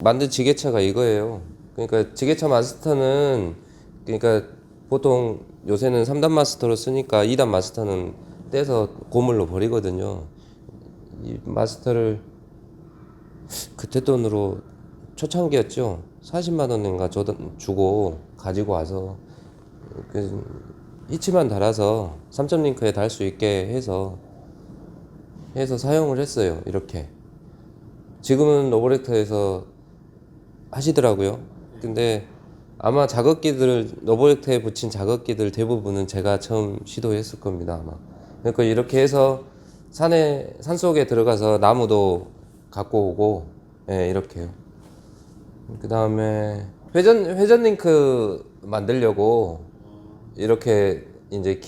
만든 지게차가 이거예요. 그러니까 지게차 마스터는, 그러니까 보통 요새는 3단 마스터로 쓰니까 2단 마스터는 떼서 고물로 버리거든요. 이 마스터를 그때 돈으로 초창기였죠. 40만 원인가 주고 가지고 와서 그 히치만 달아서 3점 링크에 달 수 있게 해서 사용을 했어요. 이렇게. 지금은 로보렉터에서 하시더라고요. 근데 아마 로보렉터에 붙인 작업기들 대부분은 제가 처음 시도했을 겁니다, 아마. 그러니까 이렇게 해서 산속에 들어가서 나무도 갖고 오고, 예, 이렇게요. 그 다음에 회전 링크 만들려고 이렇게 이제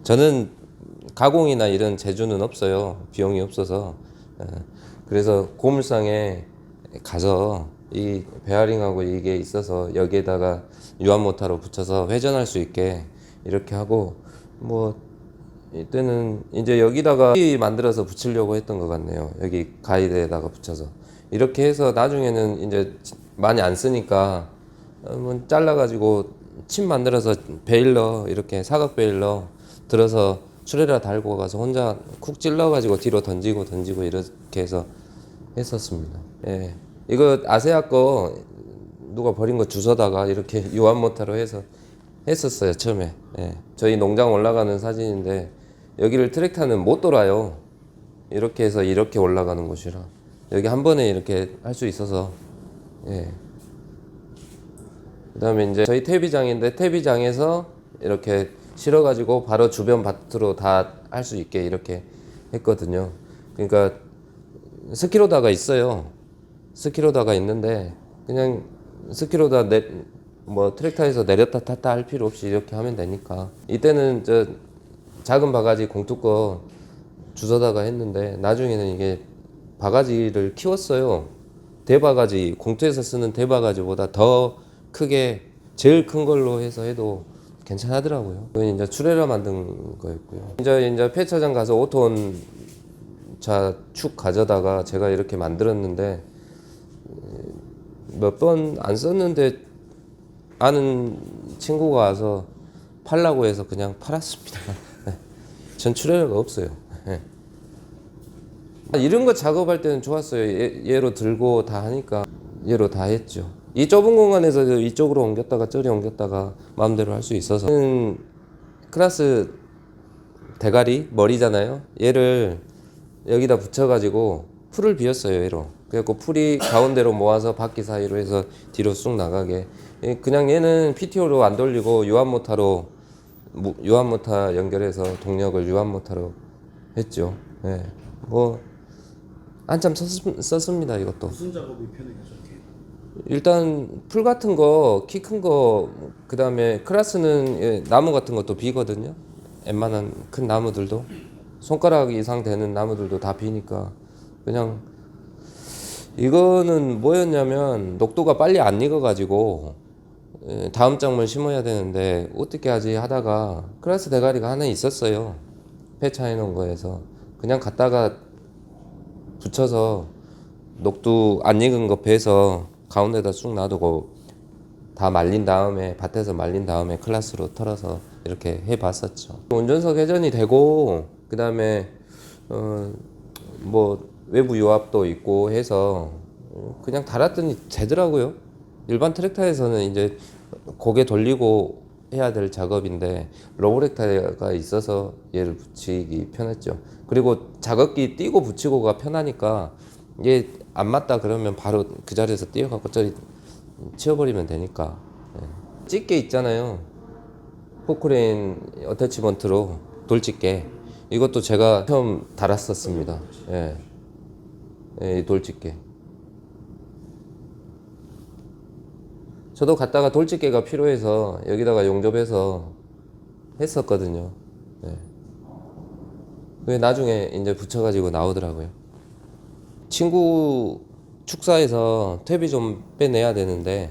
저는 가공이나 이런 재주는 없어요. 비용이 없어서. 예, 그래서 고물상에 가서 이 베어링하고 이게 있어서 여기에다가 유압 모터로 붙여서 회전할 수 있게 이렇게 하고, 뭐 이때는 이제 여기다가 만들어서 붙이려고 했던 것 같네요. 여기 가이드에다가 붙여서 이렇게 해서 나중에는 이제 많이 안 쓰니까 뭐 잘라가지고 침 만들어서 베일러, 이렇게 사각 베일러 들어서 추레라 달고 가서 혼자 쿡 찔러가지고 뒤로 던지고 이렇게 해서 했었습니다. 예. 이거 아세아 거 누가 버린 거 주워다가 이렇게 유압 모터로 해서 했었어요, 처음에. 예. 저희 농장 올라가는 사진인데 여기를 트랙터는 못 돌아요. 이렇게 해서 이렇게 올라가는 곳이라 여기 한 번에 이렇게 할 수 있어서. 예. 그 다음에 이제 저희 퇴비장인데 퇴비장에서 이렇게 실어가지고 바로 주변 밭으로 다 할 수 있게 이렇게 했거든요. 그러니까 스키로다가 있어요. 스키로다가 있는데 그냥 스키로다 뭐 트랙터에서 내렸다 탔다 할 필요 없이 이렇게 하면 되니까. 이때는 저 작은 바가지 공투 거 주워다가 했는데 나중에는 이게 바가지를 키웠어요. 대바가지, 공투에서 쓰는 대바가지보다 더 크게 제일 큰 걸로 해서 해도 괜찮하더라고요. 그건 이제 추레라 만든 거였고요. 이제 폐차장 가서 5톤 차 축 가져다가 제가 이렇게 만들었는데 몇 번 안 썼는데 아는 친구가 와서 팔라고 해서 그냥 팔았습니다. 전 추레라가 없어요. 이런 거 작업할 때는 좋았어요. 얘로 들고 다 하니까 얘로 다 했죠. 이 좁은 공간에서 이쪽으로 옮겼다가 저리 옮겼다가 마음대로 할 수 있어서. 클라스 대가리 머리잖아요. 얘를 여기다 붙여가지고 풀을 비웠어요, 얘로. 그래갖고 풀이 가운데로 모아서 바퀴 사이로 해서 뒤로 쑥 나가게. 그냥 얘는 PTO로 안 돌리고 유압 모터로 유압 모터 연결해서 동력을 유압 모터로 했죠. 예. 뭐 한참 썼습니다, 이것도. 무슨 작업이 편해 가셨게? 일단 풀 같은 거, 키 큰 거, 그 다음에 클라스는 나무 같은 것도 비거든요. 웬만한 큰 나무들도 손가락 이상 되는 나무들도 다 비니까 그냥. 이거는 뭐였냐면 녹도가 빨리 안 익어가지고 다음 작물 심어야 되는데 어떻게 하지 하다가 클라스 대가리가 하나 있었어요. 폐차해 놓은 거에서 그냥 갖다가 붙여서 녹두 안 익은 거 베서 가운데다 쑥 놔두고 다 말린 다음에 밭에서 말린 다음에 클라스로 털어서 이렇게 해봤었죠. 운전석 회전이 되고 그 다음에 뭐 외부 유압도 있고 해서 그냥 달았더니 되더라고요. 일반 트랙터에서는 이제 고개 돌리고 해야 될 작업인데 로보렉터가 있어서 얘를 붙이기 편했죠. 그리고 작업기 띄고 붙이고가 편하니까 얘 안 맞다 그러면 바로 그 자리에서 띄어갖고 저리 치워버리면 되니까. 예. 집게 있잖아요. 포크레인 어태치먼트로 돌집게. 이것도 제가 처음 달았었습니다. 예. 예, 돌집게. 저도 갔다가 돌집게가 필요해서 여기다가 용접해서 했었거든요. 예. 그게 나중에 이제 붙여가지고 나오더라고요. 친구 축사에서 퇴비 좀 빼내야 되는데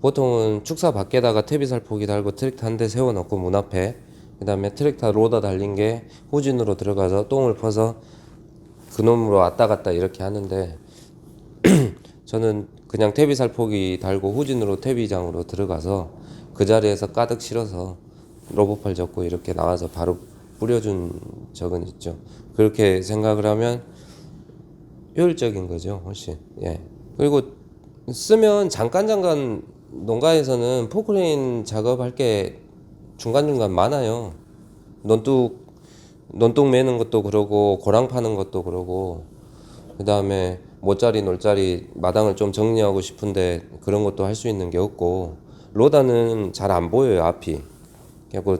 보통은 축사 밖에다가 퇴비 살포기 달고 트랙터 한 대 세워놓고 문 앞에, 그 다음에 트랙터 로더 달린 게 후진으로 들어가서 똥을 퍼서 그놈으로 왔다 갔다 이렇게 하는데 저는 그냥 퇴비 살포기 달고 후진으로 퇴비장으로 들어가서 그 자리에서 가득 실어서 로봇팔 접고 이렇게 나와서 바로 뿌려준 적은 있죠. 그렇게 생각을 하면 효율적인 거죠, 훨씬. 예. 그리고 쓰면 잠깐 농가에서는 포크레인 작업할 게 중간중간 많아요. 논둑 매는 것도 그러고 고랑 파는 것도 그러고, 그 다음에 모짜리 놀짜리 마당을 좀 정리하고 싶은데 그런 것도 할 수 있는 게 없고, 로다는 잘 안 보여요, 앞이. 그리고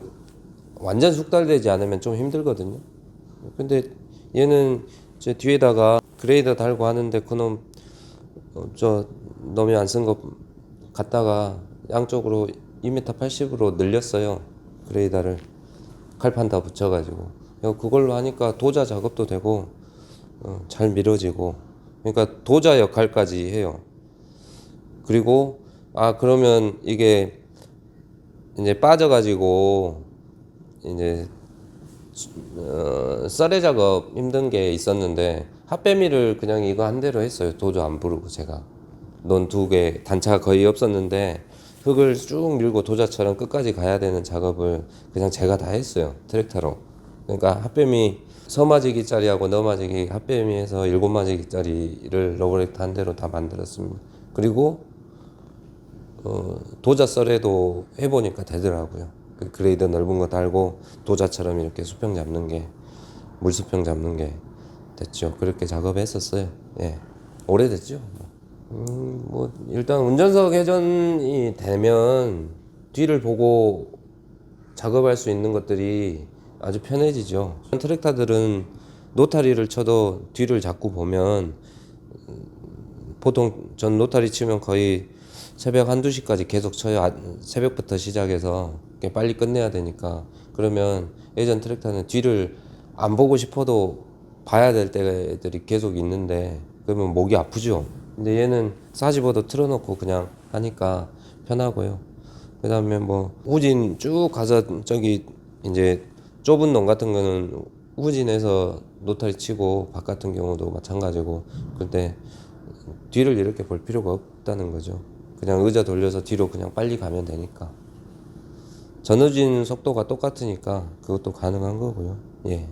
완전 숙달되지 않으면 좀 힘들거든요. 근데 얘는 제 뒤에다가 그레이더 달고 하는데 그놈 저 놈이 안 쓴 거 갖다가 양쪽으로 2m 80으로 늘렸어요. 그레이더를 칼판 다 붙여가지고 그걸로 하니까 도자 작업도 되고 잘 밀어지고, 그러니까 도자 역할까지 해요. 그리고 그러면 이게 이제 빠져가지고 이제 썰의 작업 힘든 게 있었는데 핫배미를 그냥 이거 한 대로 했어요. 도저 안 부르고. 제가 논 2개 단차가 거의 없었는데 흙을 쭉 밀고 도자처럼 끝까지 가야 되는 작업을 그냥 제가 다 했어요, 트랙터로. 그러니까 핫배미 서마지기짜리하고 너마지기 핫배미에서 7마지기짜리를 러브렉터 한 대로 다 만들었습니다. 그리고 도자 썰에도 해보니까 되더라고요. 그 그레이더 넓은 거 달고 도자처럼 이렇게 수평 잡는 게, 물수평 잡는 게 됐죠. 그렇게 작업했었어요. 예, 오래됐죠. 뭐 일단 운전석 회전이 되면 뒤를 보고 작업할 수 있는 것들이 아주 편해지죠. 트랙터들은 노타리를 쳐도 뒤를 자꾸 보면, 보통 전 노타리 치면 거의 새벽 1~2시까지 계속 쳐요. 새벽부터 시작해서 빨리 끝내야 되니까. 그러면 예전 트랙터는 뒤를 안 보고 싶어도 봐야 될 때들이 계속 있는데 그러면 목이 아프죠. 근데 얘는 45도 틀어놓고 그냥 하니까 편하고요. 그 다음에 뭐 후진 쭉 가서 저기 이제 좁은 농 같은 거는 후진해서 노타리 치고, 밭 같은 경우도 마찬가지고, 그때 뒤를 이렇게 볼 필요가 없다는 거죠. 그냥 의자 돌려서 뒤로 그냥 빨리 가면 되니까. 전후진 속도가 똑같으니까 그것도 가능한 거고요. 예.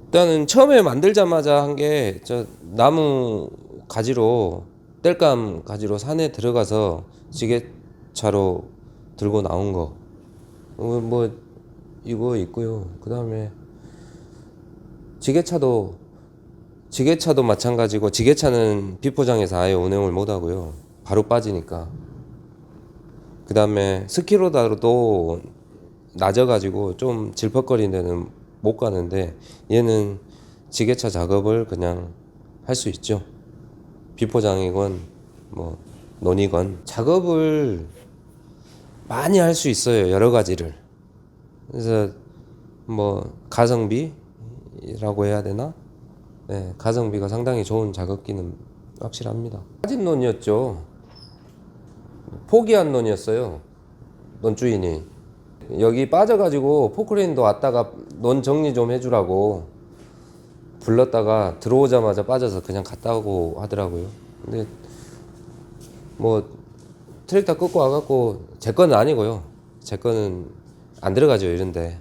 일단은 처음에 만들자마자 한 게 저 나무 가지로, 땔감 가지로 산에 들어가서 지게차로 들고 나온 거. 뭐 이거 있고요. 그 다음에 지게차도 마찬가지고, 지게차는 비포장에서 아예 운행을 못 하고요. 바로 빠지니까. 그 다음에 스키로다도 낮아가지고 좀 질퍽거리는 데는 못 가는데 얘는 지게차 작업을 그냥 할 수 있죠. 비포장이건 뭐 논이건 작업을 많이 할 수 있어요, 여러 가지를. 그래서 뭐 가성비라고 해야 되나? 네, 가성비가 상당히 좋은 작업기는 확실합니다. 빠진 논이었죠. 포기한 논이었어요, 논 주인이. 여기 빠져가지고 포크레인도 왔다가 논 정리 좀 해주라고 불렀다가 들어오자마자 빠져서 그냥 갔다 오고 하더라고요. 근데 뭐 트랙터 끌고 와갖고, 제 거는 아니고요. 제 거는 안 들어가죠, 이런데.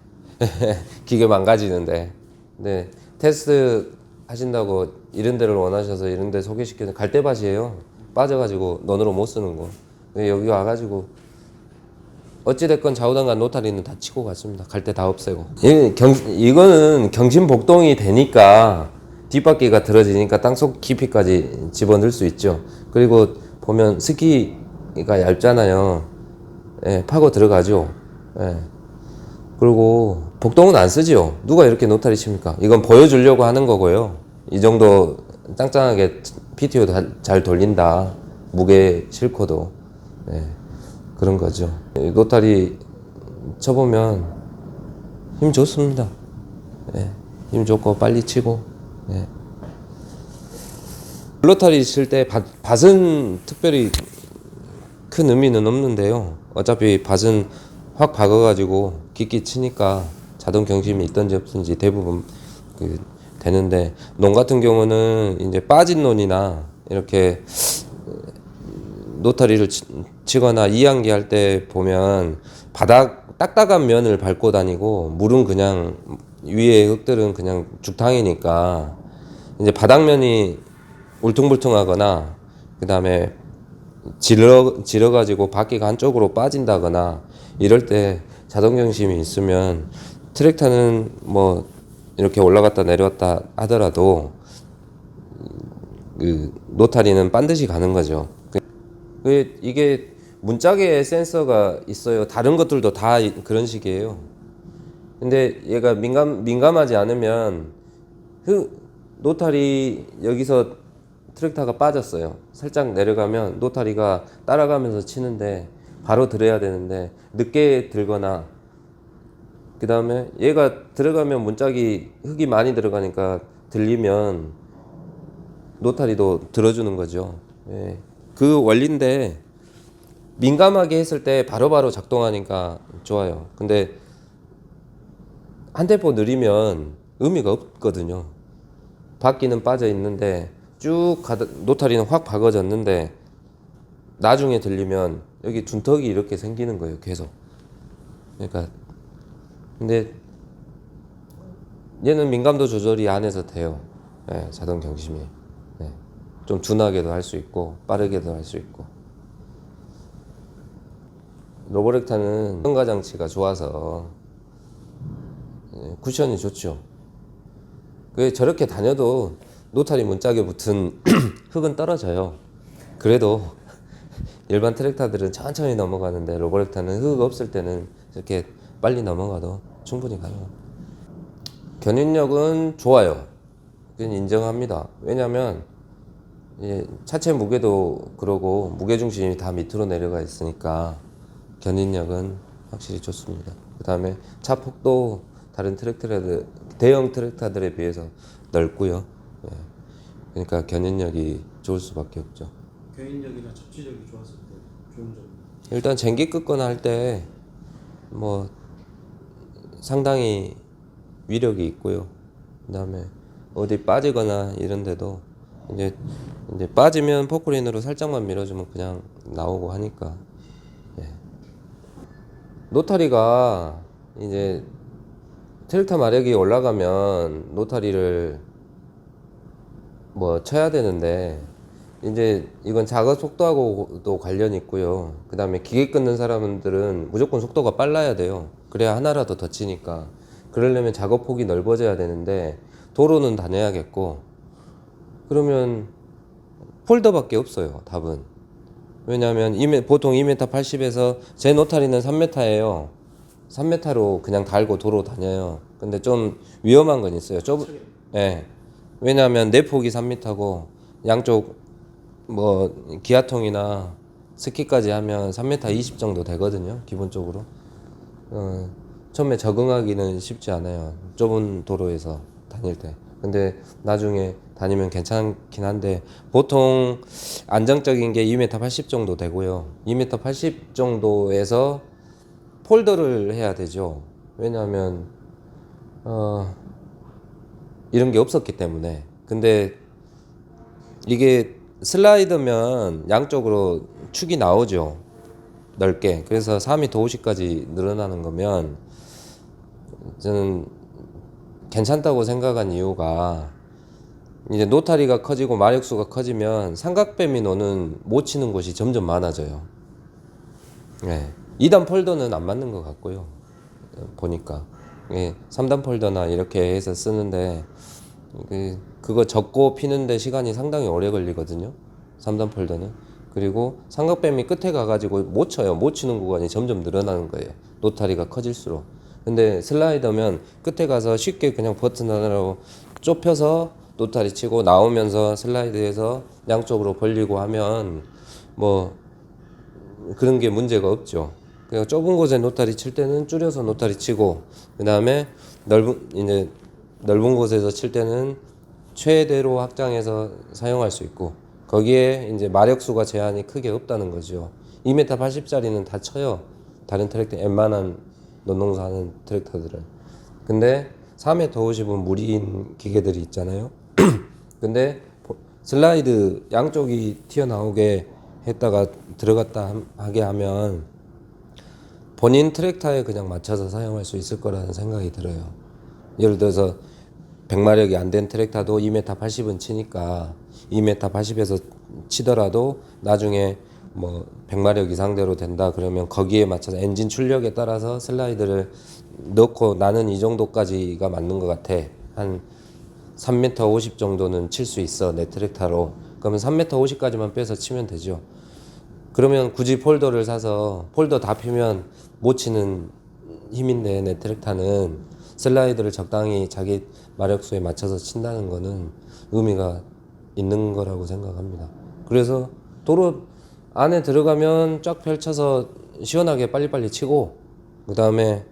기계 망가지는데. 근데 테스트 하신다고 이런 데를 원하셔서 이런 데 소개시키는 갈대밭이에요. 빠져가지고 논으로 못 쓰는 거. 여기 와가지고 어찌됐건 좌우단간 노타리는 다 치고 갔습니다. 갈 때 다 없애고. 이거는 경신복동이 되니까 뒷바퀴가 들어지니까 땅속 깊이까지 집어넣을 수 있죠. 그리고 보면 스키가 얇잖아요. 예, 파고 들어가죠. 예. 그리고 복동은 안 쓰죠. 누가 이렇게 노타리 칩니까? 이건 보여주려고 하는 거고요. 이 정도 짱짱하게 PTO 잘 돌린다, 무게 싫고도. 예, 그런 거죠. 노타리 쳐보면 힘 좋습니다. 예, 힘 좋고 빨리 치고. 예. 로타리 칠 때 밭은 특별히 큰 의미는 없는데요. 어차피 밭은 확 박아가지고 깊게 치니까 자동 경심이 있던지 없든지 대부분 되는데, 논 같은 경우는 이제 빠진 논이나 이렇게 노타리를 치거나 이항기 할 때 보면 바닥 딱딱한 면을 밟고 다니고 물은 그냥 위에 흙들은 그냥 죽탕이니까 이제 바닥면이 울퉁불퉁하거나 그 다음에 질러 가지고 바퀴가 한쪽으로 빠진다거나 이럴 때 자동 경심이 있으면 트랙터는 뭐 이렇게 올라갔다 내려왔다 하더라도 그 노타리는 반드시 가는 거죠. 이게 문짝에 센서가 있어요. 다른 것들도 다 그런 식이에요. 근데 얘가 민감하지 않으면 노타리 여기서 트랙터가 빠졌어요. 살짝 내려가면 노타리가 따라가면서 치는데 바로 들어야 되는데 늦게 들거나 그 다음에 얘가 들어가면 문짝이 흙이 많이 들어가니까 들리면 노타리도 들어주는 거죠. 예. 그 원리인데 민감하게 했을 때 바로바로 작동하니까 좋아요. 근데 한 템포 느리면 의미가 없거든요. 바퀴는 빠져 있는데 쭉 가다 노타리는 확 박아졌는데 나중에 들리면 여기 둔턱이 이렇게 생기는 거예요. 계속. 그러니까 근데 얘는 민감도 조절이 안에서 돼요. 예, 자동 경심이. 예. 좀 둔하게도 할 수 있고 빠르게도 할 수 있고. 로보렉타는 평가 장치가 좋아서 쿠션이 좋죠. 그 저렇게 다녀도 노타리 문짝에 붙은 흙은 떨어져요. 그래도 일반 트랙터들은 천천히 넘어가는데 로보렉타는 흙 없을 때는 이렇게 빨리 넘어가도 충분히 가능합니다. 견인력은 좋아요. 그건 인정합니다. 왜냐면 차체 무게도 그러고 무게중심이 다 밑으로 내려가 있으니까 견인력은 확실히 좋습니다. 그 다음에 차 폭도 다른 트랙터들, 대형 트랙터들에 비해서 넓고요. 예. 그러니까 견인력이 좋을 수밖에 없죠. 견인력이나 접지력이 좋았을 때 좋은 점. 일단 쟁기 끄거나 할 때 뭐 상당히 위력이 있고요. 그 다음에 어디 빠지거나 이런데도 이제 빠지면 포크레인으로 살짝만 밀어주면 그냥 나오고 하니까. 예. 노타리가 이제 트랙터 마력이 올라가면 노타리를 뭐 쳐야 되는데 이제 이건 작업 속도하고도 관련이 있고요. 그 다음에 기계 끊는 사람들은 무조건 속도가 빨라야 돼요. 그래야 하나라도 더 치니까. 그러려면 작업폭이 넓어져야 되는데 도로는 다녀야겠고 그러면 폴더밖에 없어요. 답은. 왜냐하면 보통 2m 80에서 제 노타리는 3m예요. 3m로 그냥 달고 도로 다녀요. 근데 좀 위험한 건 있어요. 예. 왜냐하면 내폭이 3m고 양쪽 뭐 기아통이나 스키까지 하면 3m 20 정도 되거든요. 기본적으로. 처음에 적응하기는 쉽지 않아요. 좁은 도로에서 다닐 때. 근데 나중에 다니면 괜찮긴 한데 보통 안정적인 게 2m 80 정도 되고요. 2m 80 정도에서 폴더를 해야 되죠. 왜냐하면 이런 게 없었기 때문에. 근데 이게 슬라이더면 양쪽으로 축이 나오죠. 넓게. 그래서 4m 50까지 늘어나는 거면 저는 괜찮다고 생각한 이유가 이제 노타리가 커지고 마력수가 커지면 삼각뱀이 노는 못 치는 곳이 점점 많아져요. 네. 2단 폴더는 안 맞는 것 같고요. 보니까 3단 폴더나 이렇게 해서 쓰는데 그거 접고 피는데 시간이 상당히 오래 걸리거든요. 3단 폴더는. 그리고 삼각뱀이 끝에 가가지고 못 쳐요. 못 치는 구간이 점점 늘어나는 거예요. 노타리가 커질수록. 근데 슬라이더면 끝에 가서 쉽게 그냥 버튼 하나로 좁혀서 노타리 치고 나오면서 슬라이드해서 양쪽으로 벌리고 하면 뭐 그런 게 문제가 없죠. 그냥 좁은 곳에 노타리 칠 때는 줄여서 노타리 치고 그 다음에 넓은 곳에서 칠 때는 최대로 확장해서 사용할 수 있고 거기에 이제 마력수가 제한이 크게 없다는 거죠. 2m 80짜리는 다 쳐요. 다른 트랙터 웬만한 논농사 하는 트랙터들은. 근데 4m 50은 무리인 기계들이 있잖아요. 근데 슬라이드 양쪽이 튀어나오게 했다가 들어갔다 하게 하면 본인 트랙타에 그냥 맞춰서 사용할 수 있을 거라는 생각이 들어요. 예를 들어서 100마력이 안 된 트랙타도 2m 80은 치니까 2m 80에서 치더라도 나중에 뭐 100마력 이상대로 된다 그러면 거기에 맞춰서 엔진 출력에 따라서 슬라이드를 넣고 나는 이 정도까지가 맞는 것 같아. 한 3m 50 정도는 칠 수 있어 내 트랙타로. 그러면 3m 50까지만 빼서 치면 되죠. 그러면 굳이 폴더를 사서 폴더 다 피면 못 치는 힘인데 내 트랙타는 슬라이드를 적당히 자기 마력수에 맞춰서 친다는 거는 의미가 있는 거라고 생각합니다. 그래서 도로 안에 들어가면 쫙 펼쳐서 시원하게 빨리빨리 치고 그 다음에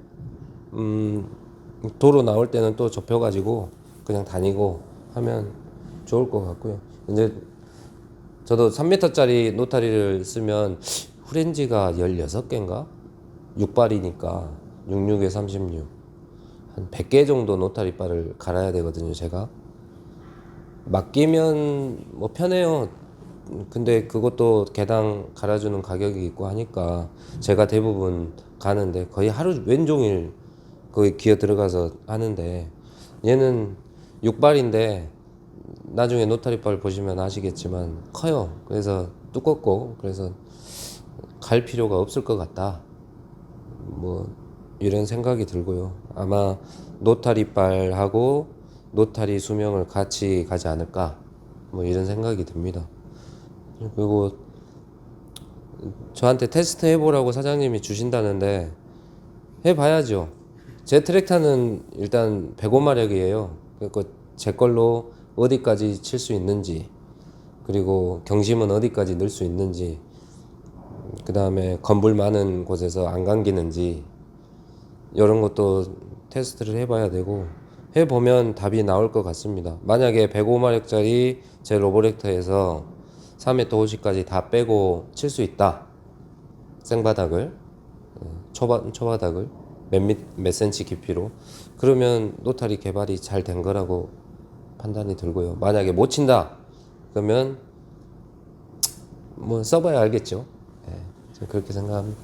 도로 나올 때는 또 좁혀가지고 그냥 다니고 하면 좋을 것 같고요. 이제 저도 3m짜리 노타리를 쓰면 후렌지가 16개인가? 6발이니까 66에 36. 한 100개 정도 노타리바를 갈아야 되거든요, 제가. 맡기면 뭐 편해요. 근데 그것도 개당 갈아주는 가격이 있고 하니까 제가 대부분 가는데 거의 하루 왼종일 거기 기어 들어가서 하는데 얘는 6발인데 나중에 노타리바를 보시면 아시겠지만 커요. 그래서 두껍고 그래서 갈 필요가 없을 것 같다. 뭐 이런 생각이 들고요. 아마 노타리발하고 노타리 수명을 같이 가지 않을까 뭐 이런 생각이 듭니다. 그리고 저한테 테스트 해보라고 사장님이 주신다는데 해봐야죠. 제 트랙타는 일단 105마력이에요. 그러니까 제 걸로 어디까지 칠 수 있는지 그리고 경심은 어디까지 넣을 수 있는지 그 다음에 건불 많은 곳에서 안 감기는지 이런 것도 테스트를 해봐야 되고 해보면 답이 나올 것 같습니다. 만약에 105마력짜리 제 로보렉터에서 3m 50까지 다 빼고 칠 수 있다. 생바닥을 초바닥을 몇 센치 깊이로 그러면 노타리 개발이 잘 된 거라고 판단이 들고요. 만약에 못 친다 그러면 뭐 써봐야 알겠죠. 저는 그렇게 생각합니다.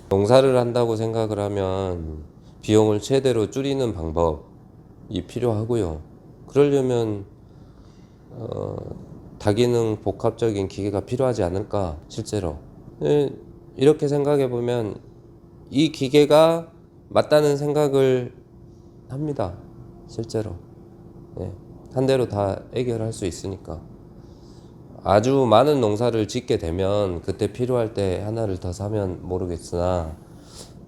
농사를 한다고 생각을 하면 비용을 최대로 줄이는 방법이 필요하고요. 그러려면 다기능 복합적인 기계가 필요하지 않을까 실제로. 이렇게 생각해 보면 이 기계가 맞다는 생각을 합니다. 실제로. 한 대로 다 해결할 수 있으니까. 아주 많은 농사를 짓게 되면 그때 필요할 때 하나를 더 사면 모르겠으나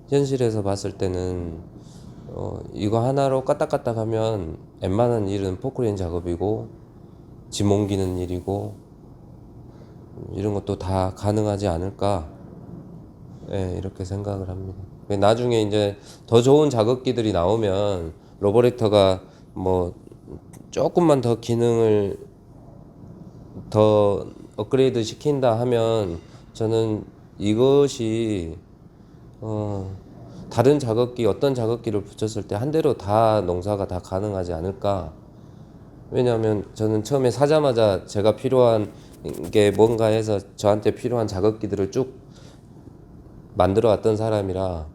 현실에서 봤을 때는 이거 하나로 까딱까딱 하면 웬만한 일은 포크레인 작업이고 짐 옮기는 일이고 이런 것도 다 가능하지 않을까 이렇게 생각을 합니다. 나중에 이제 더 좋은 작업기들이 나오면 로보렉터가 뭐 조금만 더 기능을 더 업그레이드 시킨다 하면 저는 이것이 다른 작업기 어떤 작업기를 붙였을 때 한 대로 다 농사가 다 가능하지 않을까. 왜냐하면 저는 처음에 사자마자 제가 필요한 게 뭔가 해서 저한테 필요한 작업기들을 쭉 만들어 왔던 사람이라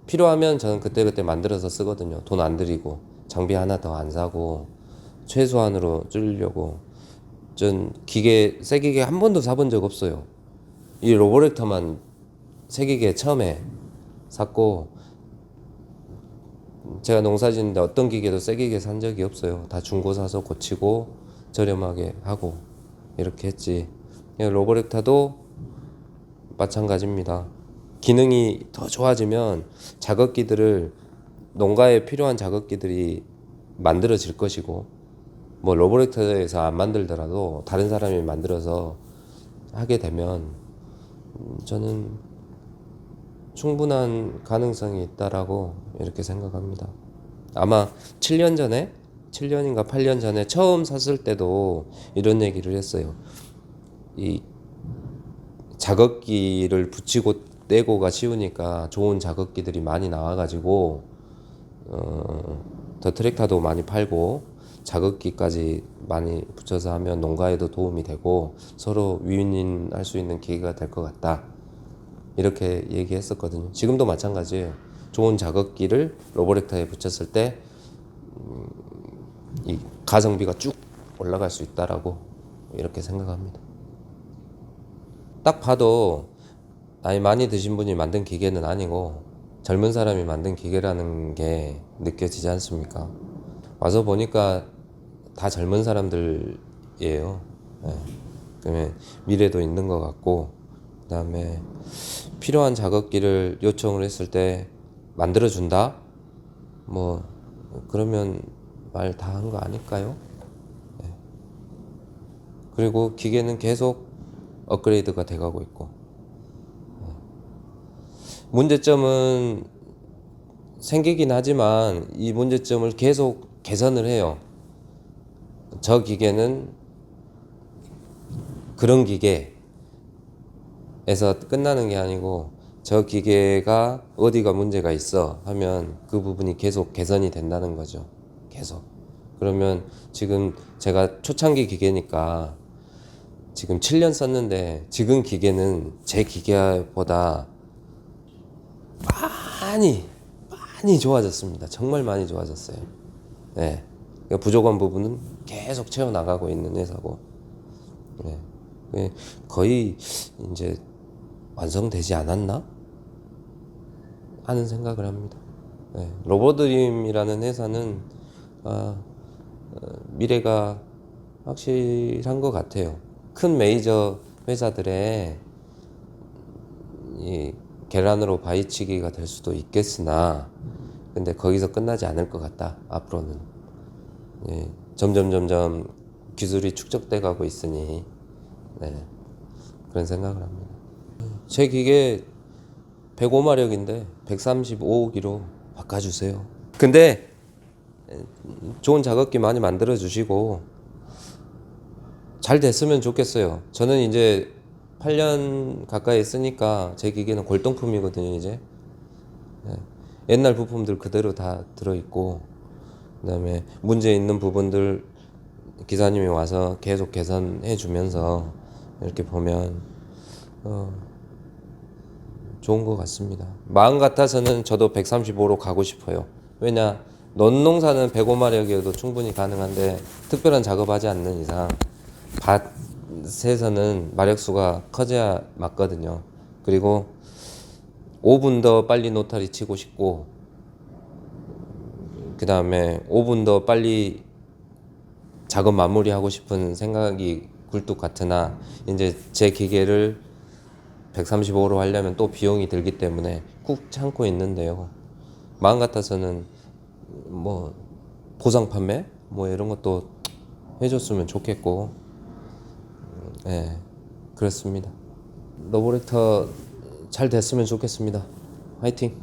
필요하면 저는 그때그때 만들어서 쓰거든요. 돈 안 들이고 장비 하나 더 안 사고 최소한으로 줄이려고. 전 새 기계 한 번도 사본 적 없어요. 이 로보렉터만 새 기계 처음에 샀고 제가 농사 짓는데 어떤 기계도 새 기계 산 적이 없어요. 다 중고 사서 고치고 저렴하게 하고 이렇게 했지. 로보렉터도 마찬가지입니다. 기능이 더 좋아지면 작업기들을 농가에 필요한 작업기들이 만들어질 것이고 뭐 로보렉터에서 안 만들더라도 다른 사람이 만들어서 하게 되면 저는 충분한 가능성이 있다라고 이렇게 생각합니다. 아마 7년인가 8년 전에 처음 샀을 때도 이런 얘기를 했어요. 이 작업기를 붙이고 떼고가 쉬우니까 좋은 작업기들이 많이 나와가지고 더 트랙터도 많이 팔고 자극기까지 많이 붙여서 하면 농가에도 도움이 되고 서로 윈윈할 수 있는 기회가 될 것 같다. 이렇게 얘기했었거든요. 지금도 마찬가지예요. 좋은 자극기를 로보렉터에 붙였을 때 이 가성비가 쭉 올라갈 수 있다라고 이렇게 생각합니다. 딱 봐도 나이 많이 드신 분이 만든 기계는 아니고 젊은 사람이 만든 기계라는 게 느껴지지 않습니까? 와서 보니까 다 젊은 사람들이에요. 네. 그러면 미래도 있는 것 같고, 그다음에 필요한 작업기를 요청을 했을 때 만들어준다? 뭐 그러면 말 다 한 거 아닐까요? 네. 그리고 기계는 계속 업그레이드가 돼가고 있고, 문제점은 생기긴 하지만 이 문제점을 계속 개선을 해요. 저 기계는 그런 기계에서 끝나는 게 아니고 저 기계가 어디가 문제가 있어 하면 그 부분이 계속 개선이 된다는 거죠. 계속. 그러면 지금 제가 초창기 기계니까 지금 7년 썼는데 지금 기계는 제 기계보다 많이 좋아졌습니다. 정말 많이 좋아졌어요. 네. 그러니까 부족한 부분은 계속 채워 나가고 있는 회사고, 네. 거의 이제 완성되지 않았나 하는 생각을 합니다. 네. 로보드림이라는 회사는 미래가 확실한 것 같아요. 큰 메이저 회사들의 이 계란으로 바위치기가 될 수도 있겠으나, 근데 거기서 끝나지 않을 것 같다. 앞으로는 점점 기술이 축적돼 가고 있으니, 네, 그런 생각을 합니다. 제 기계 105마력인데 135기로 바꿔주세요. 근데 좋은 작업기 많이 만들어 주시고 잘 됐으면 좋겠어요. 저는 이제 8년 가까이 쓰니까 제 기계는 골동품이거든요. 이제 옛날 부품들 그대로 다 들어있고, 그다음에 문제 있는 부분들 기사님이 와서 계속 개선해 주면서 이렇게 보면 좋은 것 같습니다. 마음 같아서는 저도 135로 가고 싶어요. 왜냐, 논농사는 105마력이어도 충분히 가능한데 특별한 작업하지 않는 이상 밭에서는 마력수가 커져야 맞거든요. 그리고 5분 더 빨리 노타리 치고 싶고, 그 다음에 5분 더 빨리 작업 마무리하고 싶은 생각이 굴뚝 같으나, 이제 제 기계를 135로 하려면 또 비용이 들기 때문에 꾹 참고 있는데요. 마음 같아서는 뭐 보상 판매 뭐 이런 것도 해줬으면 좋겠고, 네, 그렇습니다. 로보렉터 잘 됐으면 좋겠습니다. 화이팅!